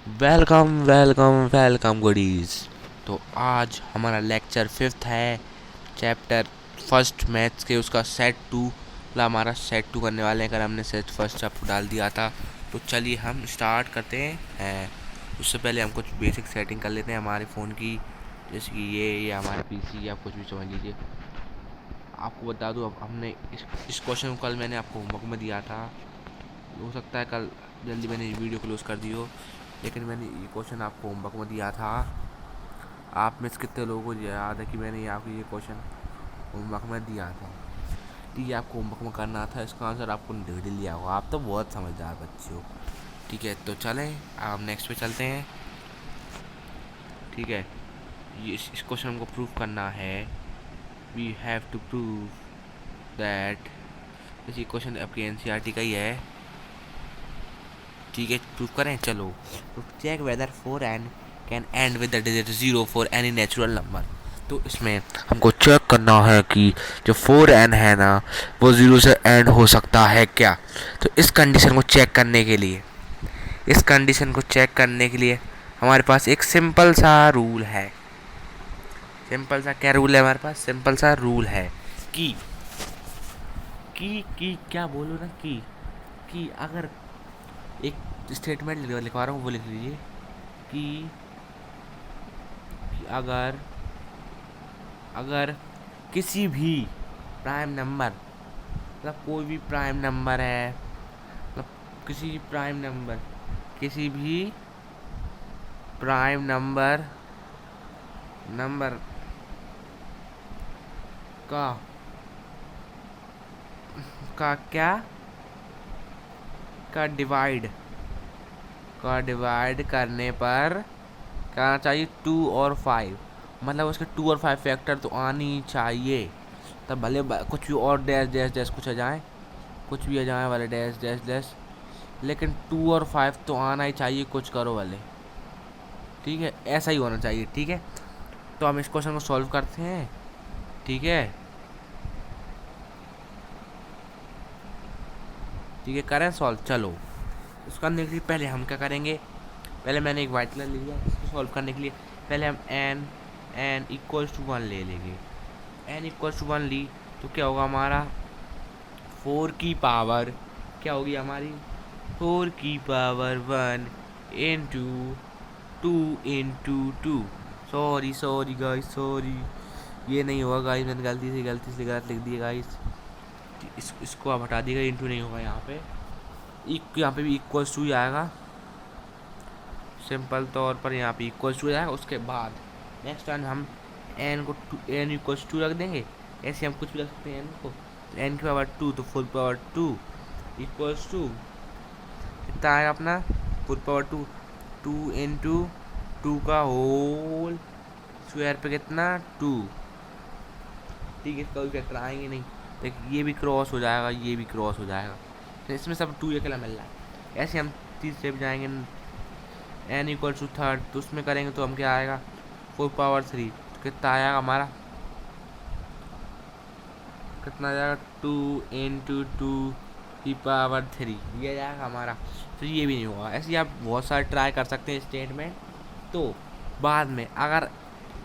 Welcome welcome welcome goodies. तो आज हमारा लेक्चर फिफ्थ है, चैप्टर फर्स्ट मैथ्स के, उसका सेट टू। मतलब हमारा सेट टू करने वाले हैं, अगर हमने सेट फर्स्ट चैप्टर डाल दिया था। तो चलिए हम स्टार्ट करते हैं। उससे पहले हम कुछ बेसिक सेटिंग कर लेते हैं हमारे फ़ोन की, जैसे कि ये हमारा पीसी, या कुछ भी समझ लीजिए। आपको बता दूँ, अब हमने इस क्वेश्चन को कल मैंने आपको होमवर्क में दिया था। हो सकता है कल जल्दी मैंने वीडियो क्लोज कर दी हो, लेकिन मैंने ये क्वेश्चन आपको होमवर्क में दिया था। आप में से कितने लोगों को याद है कि मैंने ये आपको ये क्वेश्चन होमवर्क में दिया था? ठीक है, आपको होमवर्क में करना था, इसका आंसर आपको ढूंढ लिया होगा। आप तो बहुत समझदार बच्चे हो। ठीक है, तो चलें, आप नेक्स्ट पे चलते हैं। ठीक है, ये इस क्वेश्चन हमको प्रूव करना है। We have to prove that, ये क्वेश्चन आपकी एनसीईआरटी का ही है। ठीक है, प्रूव करें, चलो। तो check whether 4n can end with the digit 0 for any natural number. तो इसमें हमको चेक करना है कि जो 4n है ना, वो 0 से एंड हो सकता है क्या। तो इस कंडीशन को चेक करने के लिए, हमारे पास एक सिंपल सा रूल है। सिंपल सा क्या रूल है हमारे पास? सिंपल सा रूल है कि क्या बोलो ना, कि अगर एक स्टेटमेंट लिखवा रहा हूँ, वो लिख लीजिए कि अगर अगर किसी भी प्राइम नंबर, मतलब कोई भी प्राइम नंबर है, मतलब किसी भी प्राइम नंबर, किसी भी प्राइम नंबर का का क्या का डिवाइड करने पर क्या चाहिए? 2 और 5। मतलब उसके 2 और 5 फैक्टर तो आनी चाहिए। तब भले कुछ भी और डैश डैश डैश कुछ आ जाए, कुछ भी आ जाए वाले डैश डैश डैश, लेकिन 2 और 5 तो आना ही चाहिए, कुछ करो वाले। ठीक है, ऐसा ही होना चाहिए। ठीक है, तो हम इस क्वेश्चन को सॉल्व करते हैं। ठीक है, ठीक है, करें सॉल्व, चलो। इसको करने के लिए पहले हम क्या करेंगे? पहले मैंने एक वाइट कलर ले लिया। इसको सॉल्व करने के लिए पहले हम एन इक्वल्स टू 1 ले लेंगे। एन इक्वल्स टू 1 ली तो क्या होगा हमारा? 4 की पावर क्या होगी हमारी? 4 की power 1 into 2 into 2। Sorry sorry guys, sorry, ये नहीं होगा गाइस, मैंने गलती से गलत लिख दिया गाइस। इसको आप हटा दिएगा, इंटू नहीं होगा यहाँ पे। यहाँ पे भी इक्वल्स टू ही आएगा, सिंपल तौर पर यहाँ पे इक्वल्स टू आएगा। उसके बाद नेक्स्ट टाइम हम एन को एन इक्वल्स टू रख देंगे। ऐसे हम कुछ भी रख सकते हैं एन को। एन की पावर 2 तो फुल पावर 2 इक्वल्स टू कितना आएगा अपना? फुल पावर 2, 2 इंटू 2 का होल स्क्वायर पे कितना? 2। ठीक है, इसका कोई फैक्टर आएंगे नहीं। देखिए, ये भी क्रॉस हो जाएगा, ये भी क्रॉस हो जाएगा, तो इसमें सब 2 अकेला मिल रहा है। ऐसे हम तीसरे पे जाएंगे, एन इक्वल टू थर्ड, तो उसमें करेंगे तो हम क्या आएगा? 4 पावर 3, तो कितना आएगा हमारा? कितना आ जाएगा? 2 इंटू 2 की पावर 3, ये आ जाएगा हमारा। तो ये भी नहीं होगा। ऐसे ही आप बहुत सारे ट्राई कर सकते हैं स्टेटमेंट, तो बाद में अगर,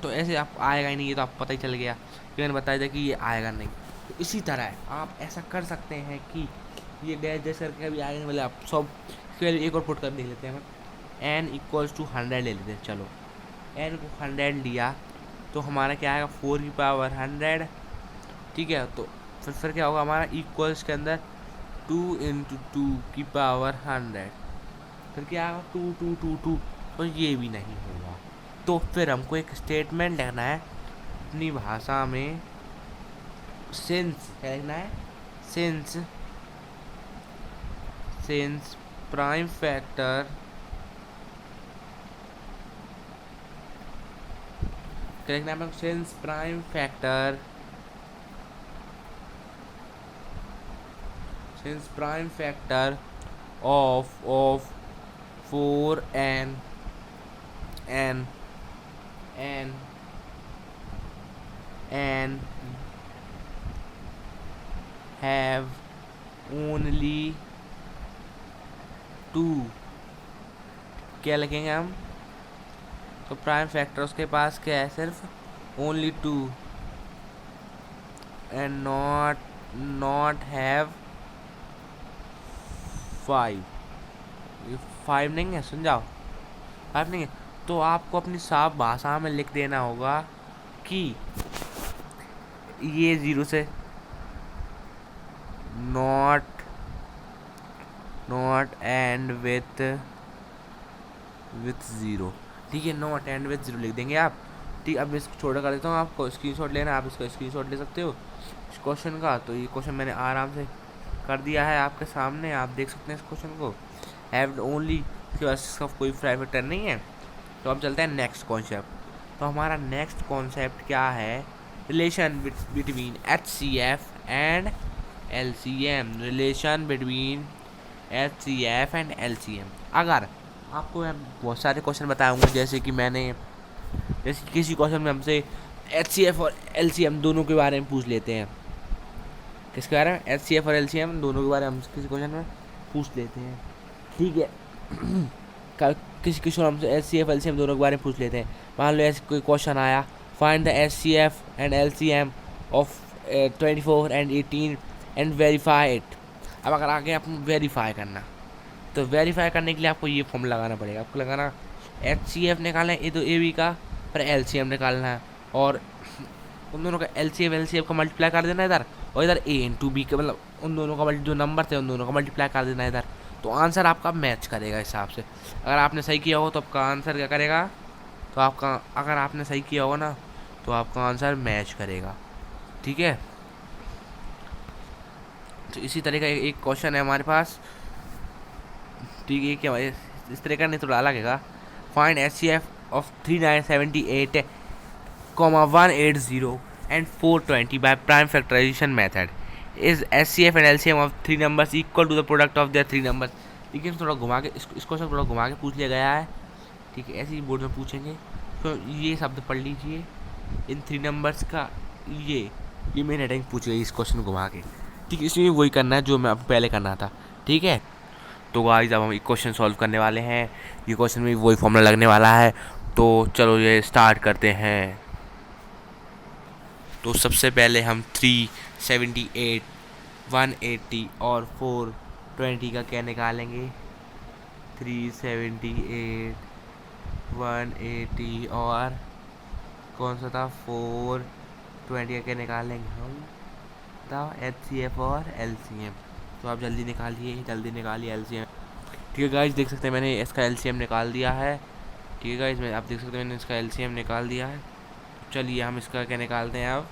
तो ऐसे आप आएगा ही नहीं, ये तो आप पता ही चल गया कि मैंने बताया था कि ये आएगा नहीं। तो इसी तरह आप ऐसा कर सकते हैं कि ये डैश डैश करके भी आएगा नहीं, मतलब आप सब फिर एक और पुट कर देख लेते हैं। एन इक्वल्स टू 100 ले लेते हैं, चलो। एन को 100 लिया तो हमारा क्या आएगा? 4 की पावर 100। ठीक है, तो फिर क्या होगा हमारा? इक्वल्स के अंदर 2 इंटू 2 की पावर 100, फिर क्या आएगा? 2 2 2 2। तो ये भी नहीं होगा। तो फिर हमको एक स्टेटमेंट लिखना है अपनी भाषा में। सिंस क्या लिखना है? सिंस सिंस प्राइम फैक्टर, क्या लिखना है? Since prime factor, since prime factor of 4 and and and have only two क्या लिखेंगे हम? तो प्राइम फैक्टर उसके पास क्या है? सिर्फ ओनली 2 एंड नॉट हैव 5। 5 नहीं है, सुन जाओ, 5 नहीं है। तो आपको अपनी साफ भाषा में लिख देना होगा कि ये 0 से नॉट एंड विथ 0। ठीक है, नॉट एंड विथ 0 लिख देंगे आप। ठीक, अब इसको छोटा कर देता हूँ, आपको स्क्रीनशॉट लेना है, आप इसका स्क्रीनशॉट ले सकते हो इस क्वेश्चन का। तो ये क्वेश्चन मैंने आराम से कर दिया है आपके सामने, आप देख सकते हैं इस क्वेश्चन को। हैव ओनली, इसके पास इसका कोई प्राइम फैक्टर नहीं है। तो अब चलते हैं नेक्स्ट कॉन्सेप्ट। तो हमारा नेक्स्ट कॉन्सेप्ट क्या है? Relation between HCF and LCM। Relation between HCF and LCM। अगर आपको मैं बहुत सारे क्वेश्चन बताऊंगा, जैसे किसी क्वेश्चन में हमसे HCF और LCM दोनों के बारे में पूछ लेते हैं। किसके बारे में? HCF और LCM दोनों के बारे में हम किसी क्वेश्चन में पूछ लेते हैं। ठीक है किसी क्वेश्चन हमसे HCF LCM दोनों के बारे में पूछ लेते हैं। मान लो ऐसे कोई क्वेश्चन आया, find the HCF and LCM of 24 and 18 and verify it. अब अगर आगे आपको वेरीफाई करना, तो वेरीफाई करने के लिए आपको ये फॉर्म लगाना पड़ेगा। आपको लगाना HCF निकालना है, ये तो AB का, पर LCM निकालना है, और उन दोनों का LCF का मल्टीप्लाई कर देना इधर, और इधर A इंटू B का, मतलब उन दोनों का जो नंबर थे उन दोनों का मल्टीप्लाई कर देना इधर। तो आंसर आपका मैच करेगा हिसाब से। अगर आपने सही किया हो तो आपका आंसर क्या करेगा? तो आपका, अगर आपने सही किया होगा ना, तो आपका आंसर मैच करेगा। ठीक है, तो इसी तरह का एक क्वेश्चन है हमारे पास। ठीक है, क्या इस तरह का नहीं, थोड़ा अलग है। Find HCF of 3978, 180 and 420 by prime factorization method. Is HCF and LCM of 3 numbers equal to the product of their 3 numbers. लेकिन थोड़ा घुमा के इसको थोड़ा घुमा के पूछ लिया गया है। ठीक है, ऐसे ही बोर्ड में पूछेंगे। तो ये शब्द पढ़ लीजिए, इन 3 नंबर्स का ये मेन हेडिंग पूछ गई इस क्वेश्चन घुमा के। ठीक है, इसमें वही करना है जो मैं पहले करना था। ठीक है, तो गाइस अब हम एक क्वेश्चन सॉल्व करने वाले हैं। ये क्वेश्चन में वही फॉर्मूला लगने वाला है। तो चलो ये स्टार्ट करते हैं। तो सबसे पहले हम 378, 180 और 420 का क्या निकालेंगे? 378, 180 और कौन सा था? 420 का क्या निकालेंगे हम? बताओ, HCF और LCM। तो आप जल्दी निकालिए LCM। ठीक है गाइस, देख सकते हैं मैंने इसका LCM निकाल दिया है। ठीक है गाइस, आप देख सकते हैं मैंने इसका LCM निकाल दिया है। चलिए हम इसका क्या निकालते हैं अब?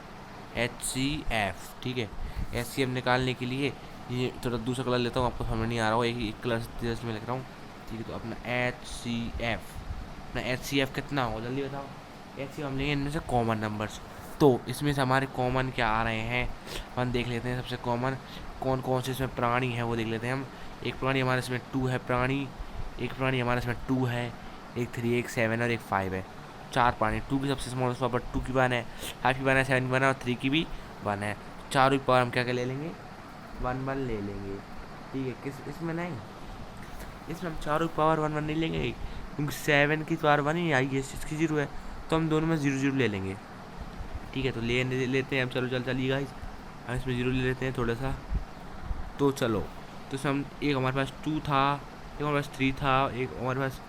HCF। ठीक है, HCF निकालने के लिए ये थोड़ा दूसरा कलर लेता हूँ, आपको समझ नहीं आ रहा हो, एक कलर जस्ट में लिख रहा हूँ। ठीक है, तो अपना HCF कितना होगा जल्दी बताओ? HCF हम लेंगे इनमें से कॉमन नंबर्स। तो इसमें से हमारे कॉमन क्या आ रहे हैं हम देख लेते हैं। सबसे कॉमन कौन कौन से इसमें प्राणी है वो देख लेते हैं हम। एक प्राणी हमारे इसमें 2 है, एक प्राणी हमारे इसमें 2 है, एक 3, एक 7 और एक 5 है। 4 प्राणी। 2 की सबसे स्मॉलेस्ट पावर 2 की 1 है, 5 की 1 है, 7 की 1 है और 3 की भी 1 है। चारों की पावर हम क्या क्या ले लेंगे? 1 ले लेंगे। ठीक है, इसमें नहीं, इसमें हम चारों की पावर 1 नहीं लेंगे, क्योंकि 7 की पावर 1 ही आई है, 6 की 0 है, तो हम दोनों में 0 ले लेंगे। ठीक है, तो लेते हैं हम। चलिए गाइस, हम इसमें 0 ले लेते हैं थोड़ा सा। तो चलो, तो इसमें हम एक हमारे पास 2 था, एक हमारे पास 3 था, एक हमारे पास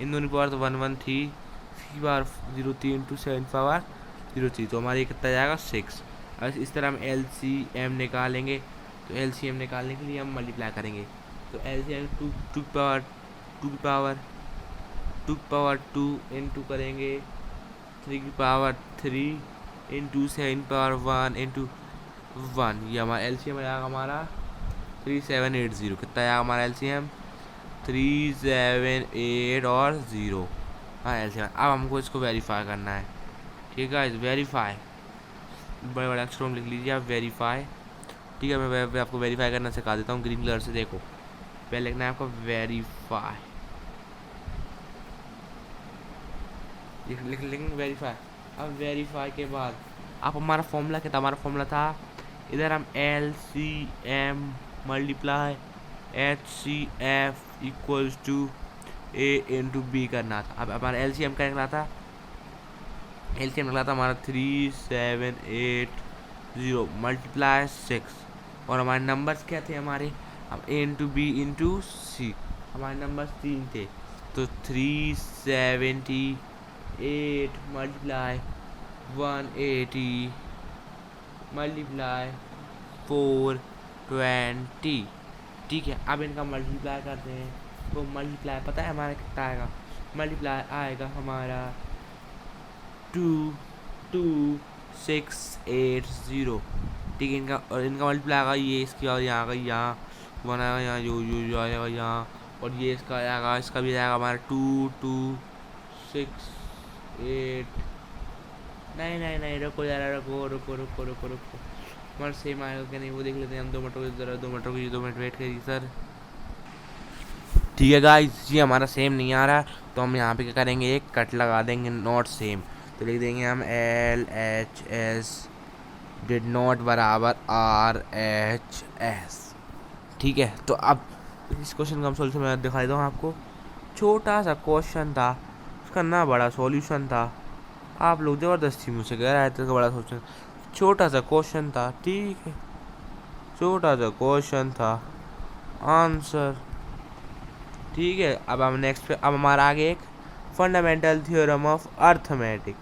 इन दोनों की पावर तो 1 थी, 3 पावर 0 3 इंटू 7 पावर 0 थी, तो हमारे कितना जाएगा? 6। अब इस तरह हम LCM निकालेंगे। तो LCM निकालने के लिए हम मल्टीप्लाई करेंगे। तो LCM 2 की पावर 2 इंटू करेंगे 3 की पावर 3 इंटू 7 पावर 1 इंटू 1। ये हमारा LCM आएगा हमारा 3780। कितना आएगा हमारा LCM? 378 और 0। हाँ LCM। अब हमको इसको वेरीफाई करना है। ठीक है, वेरीफाई बड़े बड़े अक्षरों में लिख लीजिए आप, वेरीफाई। ठीक है, मैं आपको वेरीफाई करना सिखा देता हूँ ग्रीन कलर से। देखो, पहले लिखना है आपको वेरीफाई, लिख लेंगे वेरीफाई। अब वेरीफाई के बाद आप हमारा फॉर्मूला क्या था? हमारा फॉर्मूला था इधर हम LCM multiply HCF equals to a into b करना था। अब हमारा एलसीएम क्या निकला था? एलसीएम निकला था हमारा 3780 मल्टीप्लाई 6। और हमारे नंबर्स क्या थे हमारे? अब ए इंटू बी इंटू सी, हमारे नंबर्स 3 थे। तो 378 मल्टीप्लाई 180 मल्टीप्लाई 420। ठीक है, अब इनका मल्टीप्लाई करते हैं। तो मल्टीप्लाई पता है हमारा कितना आएगा? मल्टीप्लाई आएगा हमारा 22680। ठीक है, इनका मल्टीप्लाई आएगा ये इसकी, और यहाँ का यहाँ 1 आएगा, यहाँ जो आएगा यहाँ, और ये इसका आएगा, इसका भी आएगा हमारा 2268। नहीं रुको यार, रुको हमारा सेम आएगा कि नहीं वो देख लेते हैं हम। 2 मिनट रुको, 2 मिनट रुको, 2 मिनट वेट करिए सर। ठीक है गाइस, ये हमारा सेम नहीं आ रहा, तो हम यहाँ पे क्या करेंगे, एक कट लगा देंगे, नॉट सेम। तो लिख देंगे हम LHS डिड नॉट बराबर RHS। ठीक है, तो अब इस क्वेश्चन का हम सोल्यूशन मैं दिखाई दूँ आपको। छोटा सा क्वेश्चन था, उसका ना बड़ा सॉल्यूशन था। आप लोग ज़बरदस्ती मुझसे कह रहे थे कि बड़ा सोल्यूशन, छोटा सा क्वेश्चन था। ठीक है, छोटा सा क्वेश्चन था, आंसर। ठीक है, अब हम नेक्स्ट पे, अब हमारा आगे एक फंडामेंटल थ्योरम ऑफ अर्थमेटिक।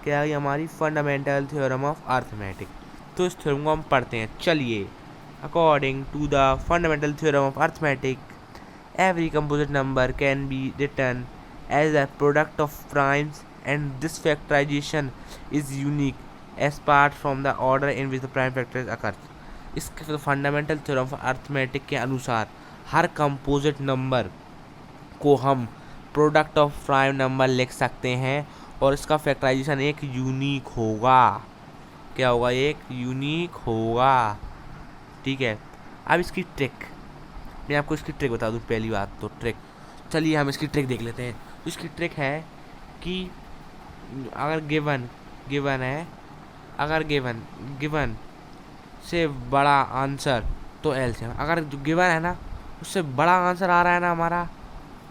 क्या है हमारी फंडामेंटल थ्योरम ऑफ अर्थमेटिक? तो इस थ्योरम को हम पढ़ते हैं, चलिए। According to the fundamental theorem of arithmetic, every composite number can be written as a product of primes, and this factorization is unique as apart from the order in which the prime factors occur। इसके fundamental theorem of arithmetic के अनुसार हर composite number को हम product of prime number लिख सकते हैं, और इसका फैक्टराइजेशन एक यूनिक होगा। क्या होगा? एक यूनिक होगा। ठीक है, अब इसकी ट्रिक, मैं आपको इसकी ट्रिक बता दूं। पहली बात तो ट्रिक, चलिए हम इसकी ट्रिक देख लेते हैं। तो इसकी ट्रिक है कि अगर गिवन है, अगर गिवन से बड़ा आंसर तो एलसीएम, अगर जो गिवन है ना उससे बड़ा आंसर आ रहा है ना हमारा,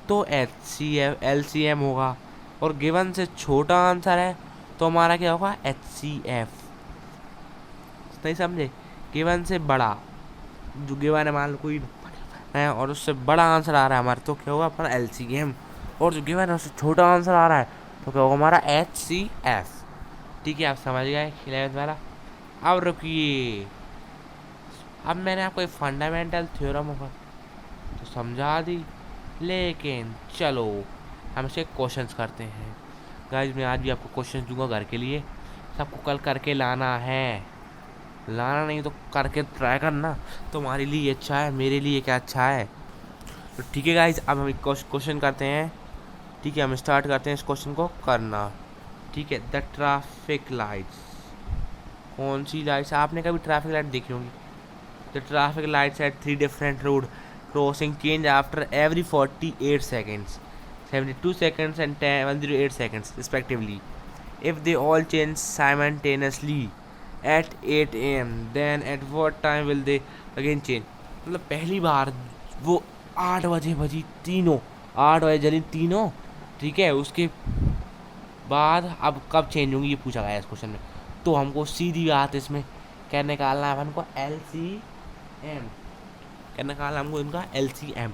तो एलसीएम होगा। और गिवन से छोटा आंसर है तो हमारा क्या होगा? एचसीएफ। नहीं समझे? गिवन से बड़ा, जो गिवन है मान लो कोई है और उससे बड़ा आंसर आ रहा है हमारा, तो क्या होगा अपना एलसीएम। और जो गिवन है उससे छोटा आंसर आ रहा है तो क्या होगा? हमारा एचसीएफ। ठीक है, आप समझ गए 11th वाला। अब रुकिए, अब मैंने आपको एक फंडामेंटल थ्योरम होगा तो समझा दी, लेकिन चलो हम इसे क्वेश्चंस करते हैं। गाइस, मैं आज भी आपको क्वेश्चंस दूंगा घर के लिए, सबको कल करके लाना है। लाना नहीं तो करके ट्राई करना, तुम्हारे लिए अच्छा है, मेरे लिए क्या अच्छा है। तो ठीक है गाइस, अब हम एक क्वेश्चन करते हैं। ठीक है, हम स्टार्ट करते हैं इस क्वेश्चन को करना। ठीक है, द ट्रैफिक लाइट्स, कौन सी लाइट्स? आपने कभी ट्रैफिक लाइट देखी होंगी। The traffic lights at 3 different road crossing change after every 48 seconds, 72 seconds and 108 seconds respectively. If they all change simultaneously at 8 AM, then at what time will they again change? मतलब पहली बार वो 8 बजे बजी तीनों, 8 बजे जली तीनों। ठीक है, उसके बाद अब कब चेंज होंगी ये पूछा गया इस क्वेश्चन में। तो हमको सीधी बात इसमें क्या निकालना है हमको? LCM। क्या निकालना हमको? इनका LCM।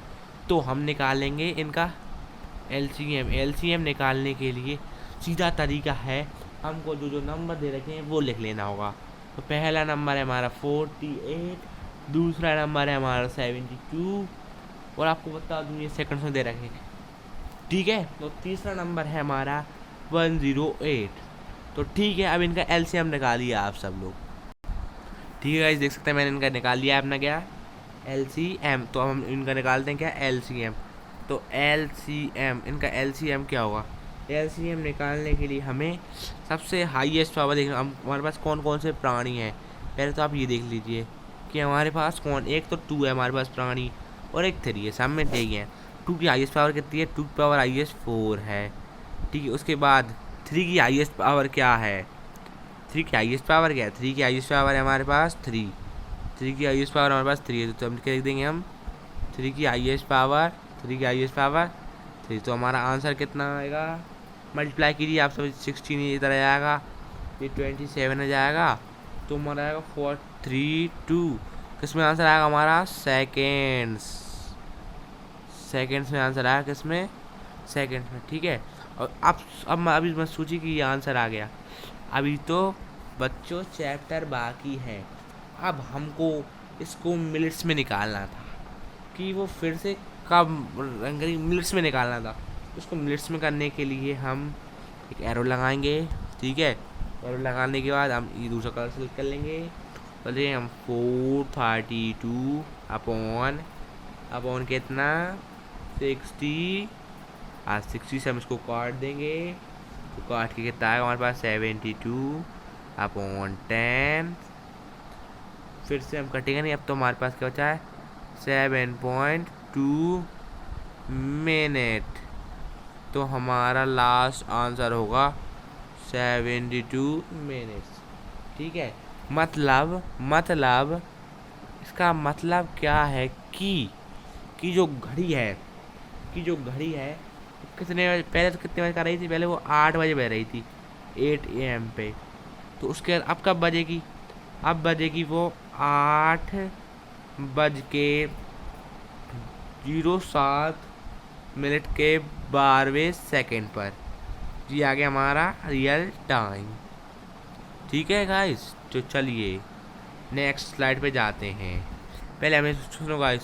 तो हम निकालेंगे इनका LCM। LCM निकालने के लिए सीधा तरीका है, हमको जो जो नंबर दे रखे हैं वो लिख लेना होगा। तो पहला नंबर है हमारा 48, दूसरा नंबर है हमारा 72, और आपको बता दूँ ये सेकंड्स में दे रखे हैं। ठीक है, तो तीसरा नंबर है हमारा 108। तो ठीक है, अब इनका LCM निकालिए आप सब लोग। ठीक है गाइस, देख सकते हैं मैंने इनका निकाल लिया अपना क्या LCM। तो हम इनका निकालते हैं क्या LCM। तो LCM, इनका LCM क्या होगा? LCM निकालने के लिए हमें सबसे हाईएस्ट पावर देखना, हमारे पास कौन कौन से प्राणी हैं। पहले तो आप ये देख लीजिए कि हमारे पास कौन, एक तो 2 है हमारे पास प्राणी, और एक 3 है, सब में यही है। 2 की हाईएस्ट पावर कितनी है? 2 की पावर हाईएस्ट 4 है। ठीक है, उसके बाद 3 की हाईएस्ट पावर क्या है? 3 की हाईएस्ट पावर क्या है? 3 की हाईएस्ट पावर है हमारे पास 3 की हाईएस्ट पावर हमारे पास 3 है। तो हम क्या लिख देंगे हम? 3 की हाईएस्ट पावर 3 3। तो हमारा आंसर कितना आएगा, मल्टीप्लाई कीजिए आप सब, 16 इधर आ जाएगा, ये 27 आ जाएगा, तो हमारा आएगा 432। किसमें आंसर आएगा हमारा, सेकेंड्स में आंसर आया, किसमें, सेकेंड्स में। ठीक है, और अब अभी मत सोचिए कि ये आंसर आ गया, अभी तो बच्चों चैप्टर बाकी है। अब हमको इसको मिनट्स में निकालना था, कि वो फिर से कब मिनट्स में निकालना था। उसको मिनट्स में करने के लिए हम एक एरो लगाएंगे। ठीक है, एरो लगाने के बाद हम ये दूसरा कलर सेलेक्ट कर लेंगे। चलिए हम 432 अपॉन कितना, 60, 60 से हम इसको काट देंगे, तो काट के कितना आएगा हमारे पास, 72 अपॉन 10। फिर से हम कटेंगे नहीं, अब तो हमारे पास क्या बचा है, 7.2 मिनट। तो हमारा लास्ट आंसर होगा 72 मिनट्स। ठीक है, मतलब इसका मतलब क्या है कि जो घड़ी है कितने बजे, पहले तो कितने बजे कर रही थी, पहले वो 8 बजे बज रही थी, 8 AM पे। तो उसके अब कब बजेगी, अब बजेगी वो 8:07 के 12वें सेकेंड पर। जी आ गया हमारा रियल टाइम। ठीक है गाइस, तो चलिए नेक्स्ट स्लाइड पे जाते हैं। पहले हमें सुनो गाइस,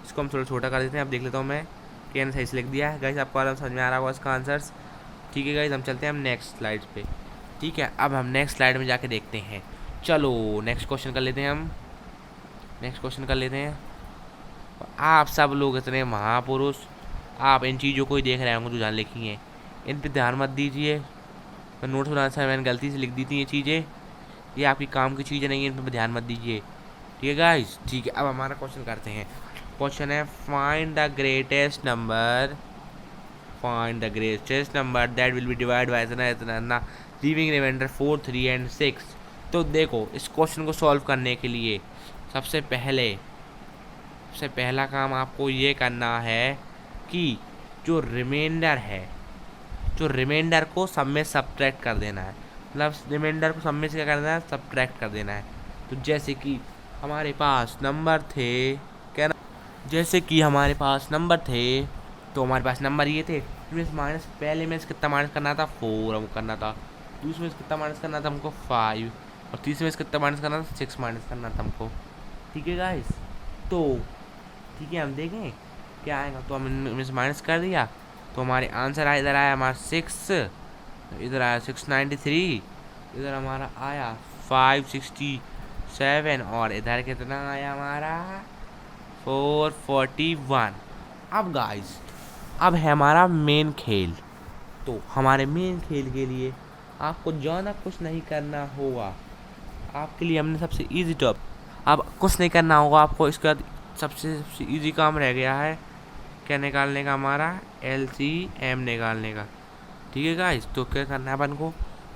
इसको हम थोड़ा छोटा कर देते हैं। अब देख लेता हूँ मैं कि मैंने सही से लिख दिया है। गाइस आपको आराम समझ में आ रहा होगा इसका आंसर्स। ठीक है गाइस, हम चलते हैं हम नेक्स्ट स्लाइड पे। ठीक है, अब हम नेक्स्ट स्लाइड में जाके देखते हैं। चलो नेक्स्ट क्वेश्चन कर लेते हैं आप सब लोग इतने महापुरुष, आप इन चीज़ों को ही देख रहे होंगे जो जहाँ लिखी हैं, इन पे ध्यान मत दीजिए। मैं नोट्स बनाने से मैंने गलती से लिख दी थी ये चीज़ें, ये आपकी काम की चीज़ें नहीं है, इन पे ध्यान मत दीजिए। ठीक है गाइस, ठीक है, अब हमारा क्वेश्चन करते हैं। क्वेश्चन है find the greatest number that will be divide by इतना लीविंग रिमाइंडर 4, 3 एंड 6। तो देखो, इस क्वेश्चन को सॉल्व करने के लिए सबसे पहला काम आपको ये करना है कि जो रिमाइंडर को सब में सब्ट्रैक्ट कर देना है। मतलब रिमाइंडर को सब में से क्या करना है, सब्ट्रैक्ट कर देना है। तो जैसे कि हमारे पास नंबर थे, तो हमारे पास नंबर ये थे, माइनस पहले में कितना माइनस करना था, 4 हमको करना था। दूसरे में कितना माइनस करना था हमको, 5। और तीसरे में कितना माइनस करना था, 6 माइनस करना था हमको। ठीक है गाइस, तो ठीक है, हम देखें क्या आएगा। तो हम इनमें से माइनस कर दिया, तो हमारे आंसर आया, इधर आया हमारा 6, इधर आया 693, इधर हमारा आया 567, और इधर कितना आया हमारा 441। अब गाइस, अब है हमारा मेन खेल। तो हमारे मेन खेल के लिए आपको ज़्यादा कुछ नहीं करना होगा। आपके लिए हमने सबसे इजी टॉप, अब कुछ नहीं करना होगा आपको। इसके बाद सबसे इजी काम रह गया है क्या निकालने का, हमारा LCM निकालने का। ठीक है गाइस, तो क्या करना है अपन को,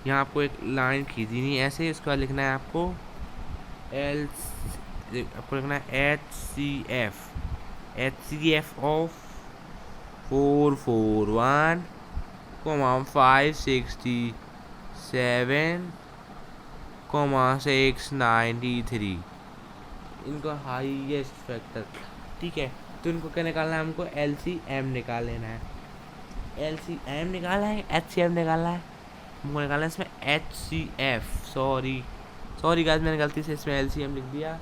यहाँ आपको एक लाइन खींचनी है ऐसे, इसके बाद लिखना है आपको HCF ऑफ 441, 567, 693, इनको हाईएस्ट फैक्टर। ठीक है, तो इनको क्या निकालना है, हमको LCM निकाल लेना है। LCM निकालना है, HCM निकालना है, हमको निकालना है इसमें HCF। सॉरी गाइस, मैंने गलती से इसमें LCM लिख दिया,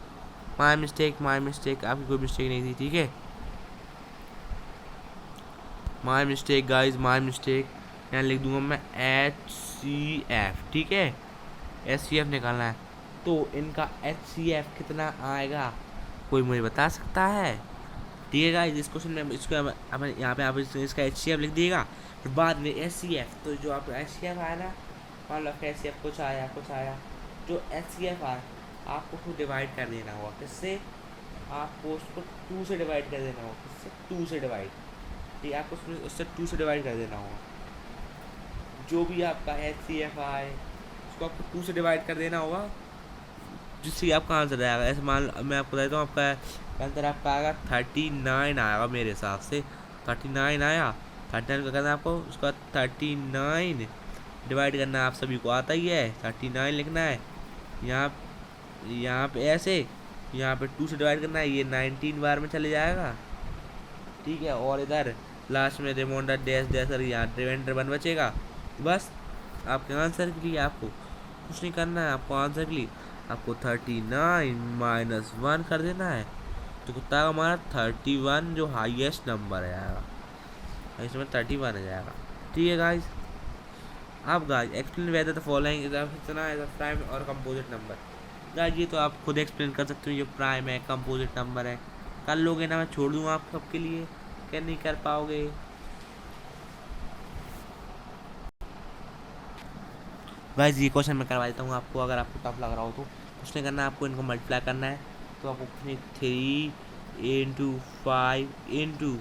माय मिस्टेक, आपकी कोई मिस्टेक नहीं थी। ठीक है, माय मिस्टेक गाइस, यहाँ लिख दूंगा मैं HCF। ठीक है, HCF निकालना है। तो इनका HCF कितना आएगा, कोई मुझे बता सकता है? ठीक है गाइस, इस क्वेश्चन में इसको अब यहाँ पे आप इसका HCF लिख दिएगा, फिर बाद में HCF। तो जो आपका HCF आया ना, मान लो HCF कुछ आया, जो HCF आया आपको उसको डिवाइड कर देना होगा। किससे? आपको उसको 2 से डिवाइड कर देना होगा। किससे? 2 से डिवाइड। ठीक है, आपको उससे 2 से डिवाइड कर देना होगा। जो भी आपका HCF आए उसको आपको 2 से डिवाइड कर देना होगा, जिससे आपका आंसर आएगा। ऐसे मान मैं आपको बताता हूँ, आपका आंसर आपका आएगा 39 आएगा मेरे हिसाब से। 39 आया, 39 का करना है आपको, उसका 39 डिवाइड करना है, आप सभी को आता ही है, 39 लिखना है। यहाँ पे ऐसे, यहाँ पे 2 से डिवाइड करना है, ये 19 बार में चले जाएगा, ठीक है। और इधर लास्ट में रिमाइंडर डैश डैश कर यहाँ रिमाइंडर 1 बचेगा। बस आपके आंसर के लिए आपको कुछ नहीं करना है, आपको आंसर के लिए आपको 39 माइनस 1 कर देना है, तो कितना हमारा 31 जो हाईएस्ट नंबर आएगा, इसमें 31 आ जाएगा, ठीक है गाइस। अब guys explain whether the following is a prime और कंपोजिट नंबर। गाइस ये तो आप खुद एक्सप्लेन कर सकते हो, ये प्राइम है कंपोजिट नंबर है, कर लोगे ना, मैं छोड़ दूंगा आप सबके लिए, क्या नहीं कर पाओगे। गाइस ये क्वेश्चन मैं करवा देता हूँ आपको, अगर आपको टफ लग रहा हो तो कुछ नहीं करना है, आपको इनको मल्टीप्लाई करना है, तो आपको 3 इंटू 5 इंटू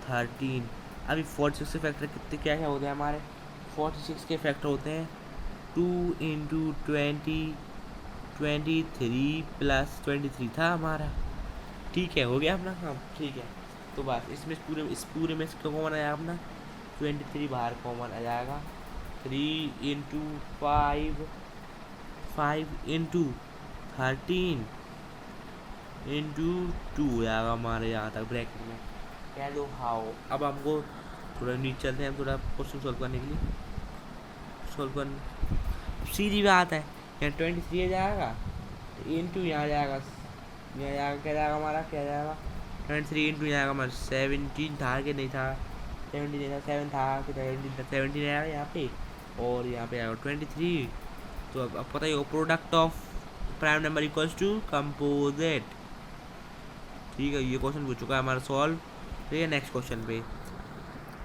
13। अभी 46 के फैक्टर कितने क्या क्या होते हैं हमारे, 46 के फैक्टर होते हैं 2 इंटू 20, 23 प्लस 23 था हमारा, ठीक है, हो गया अपना काम, ठीक है। तो बस इसमें इस पूरे में कॉमन आया अपना 23 बाहर कॉमन आ जाएगा, 3 इंटू 5 इंटू 13 इंटू 2 आएगा हमारे यहाँ तक ब्रैकेट में, कह दो हाउ। अब हमको थोड़ा नीचे चलते हैं, थोड़ा क्वेश्चन सॉल्व करने के लिए, सॉल्व करने सीधी बात है, यहाँ 23 आ जाएगा, इंटू यहाँ जाएगा, यहाँ जाएगा क्या जाएगा हमारा, क्या जाएगा 23 इंटू जाएगा हमारा 17 था कि नहीं था, 17 नहीं था, 7 था कि 17 आएगा यहाँ पे, और यहाँ पे आएगा 23। तो अब पता ही product of prime number equals to composite, ठीक है। ये क्वेश्चन हो चुका है हमारा सॉल्व, तो ये नेक्स्ट क्वेश्चन पे।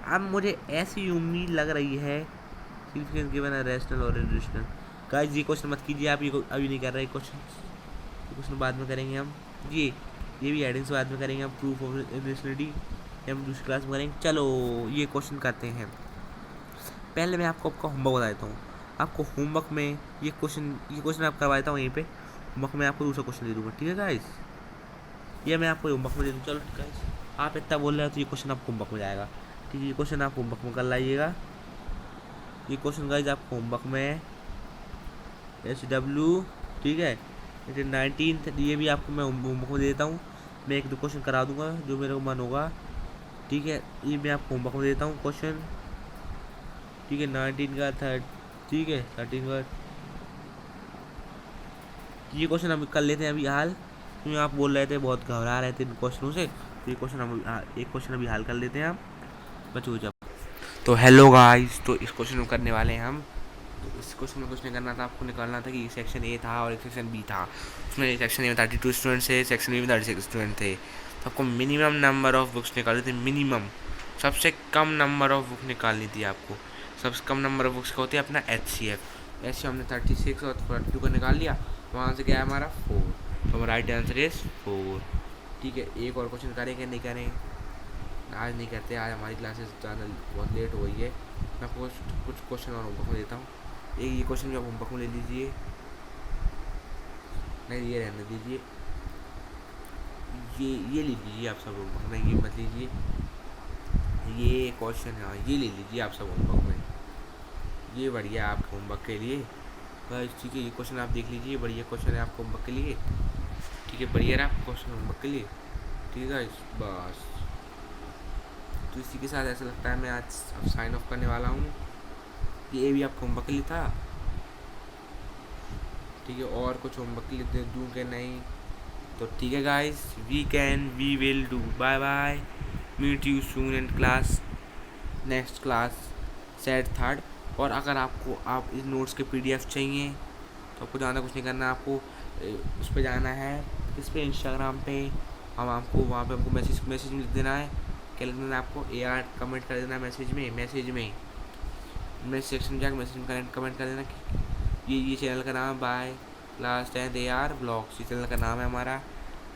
अब मुझे ऐसी उम्मीद लग रही है सिग्निफिकेंस गिवन है रैशनल और इरेशनल। गाइस ये क्वेश्चन मत कीजिए आप, ये अभी नहीं कर रहे क्वेश्चन बाद में करेंगे हम, ये भी हेडिंग्स बाद में करेंगे हम, प्रूफ ऑफ इरेशनलिटी हम दूसरी क्लास में करेंगे। चलो ये क्वेश्चन करते हैं, पहले मैं आपको आपका होमवर्क बता देता हूँ। आपको होमवर्क में ये क्वेश्चन आप करवा देता हूँ यहीं पे, होमवर्क में आपको दूसरा क्वेश्चन दे दूँगा, ठीक है गाइस, ये मैं आपको होमवर्क में दे दूँ। चलो गाइस आप इतना बोल रहे हो तो ये क्वेश्चन आपको होमवर्क में जाएगा, ठीक है, ये क्वेश्चन आप होमवर्क में कर लाइएगा। ये क्वेश्चन गाइस आपको होमवर्क में SW, ठीक है, 19, ये भी आपको मैं होमवर्क में देता हूँ, मैं 1-2 क्वेश्चन करा दूंगा जो मेरे को मन होगा, ठीक है, ये मैं आपको होमवर्क में देता हूँ क्वेश्चन, ठीक है, 19 का ठीक है 13 का ये क्वेश्चन हम कर लेते हैं अभी हाल, क्योंकि आप बोल रहे थे बहुत घबरा रहे थे इन क्वेश्चनों से, तो ये क्वेश्चन हम एक क्वेश्चन अभी हाल कर लेते हैं हम बच्चों जब। तो हेलो गाइस, तो इस क्वेश्चन में करने वाले हैं हम, तो इस क्वेश्चन में कुछ नहीं करना था, आपको निकालना था कि सेक्शन ए था और एक सेक्शन बी था, उसमें सेक्शन ए में 32 स्टूडेंट्स थे, सेक्शन बी में 36 स्टूडेंट थे, तो आपको मिनिमम नंबर ऑफ बुक्स निकालनी थी, मिनिमम सबसे कम नंबर ऑफ बुक निकालनी थी आपको, सबसे कम नंबर ऑफ बुक्स का होती है अपना HCF। ऐसे हमने 36 और 42 का निकाल लिया, वहाँ से क्या है हमारा 4, तो हमारा राइट आंसर इज 4, ठीक है। एक और क्वेश्चन करेंगे नहीं करें, आज नहीं करते, आज हमारी क्लासेस ज़्यादा बहुत लेट हो गई है, मैं आपको कुछ क्वेश्चन और होमवर्क में देता हूँ। एक ये क्वेश्चन भी आप होमवर्क में ले लीजिए, नहीं ये रहने दीजिए, ये ले लीजिए आप सब होमवर्क में, ये मत लीजिए, ये क्वेश्चन है ये ले लीजिए आप सब होमवर्क में, ये बढ़िया है आपके होमवर्क के लिए, बस ठीक है। ये क्वेश्चन आप देख लीजिए, बढ़िया क्वेश्चन है आपको होमवर्क के लिए, ठीक है, बढ़िया रहा क्वेश्चन होमवर्क के लिए, ठीक है बस। तो इसी के साथ ऐसा लगता है मैं आज अब साइन ऑफ करने वाला हूँ, ये भी आपको होमवर्क के लिए था, ठीक है, और कुछ होमवर्क के लिए दे दूँ कि नहीं, तो ठीक है guys, we will do, bye bye, meet you soon in class, next class set 3rd। और अगर आपको इस नोट्स के PDF चाहिए तो आपको ज़्यादा कुछ नहीं करना, आपको उस पर जाना है, इस पर इंस्टाग्राम पे, हम आपको वहाँ पे हमको मैसेज में लिख देना है, क्या लिख देना है आपको AR कमेंट कर देना है मैसेज में सेक्शन में जाकर मैसेज में कमेंट कर देना कि ये चैनल का नाम by class 10th AR blogs, ये चैनल का नाम है हमारा,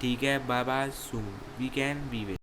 ठीक है, bye bye soon, we will.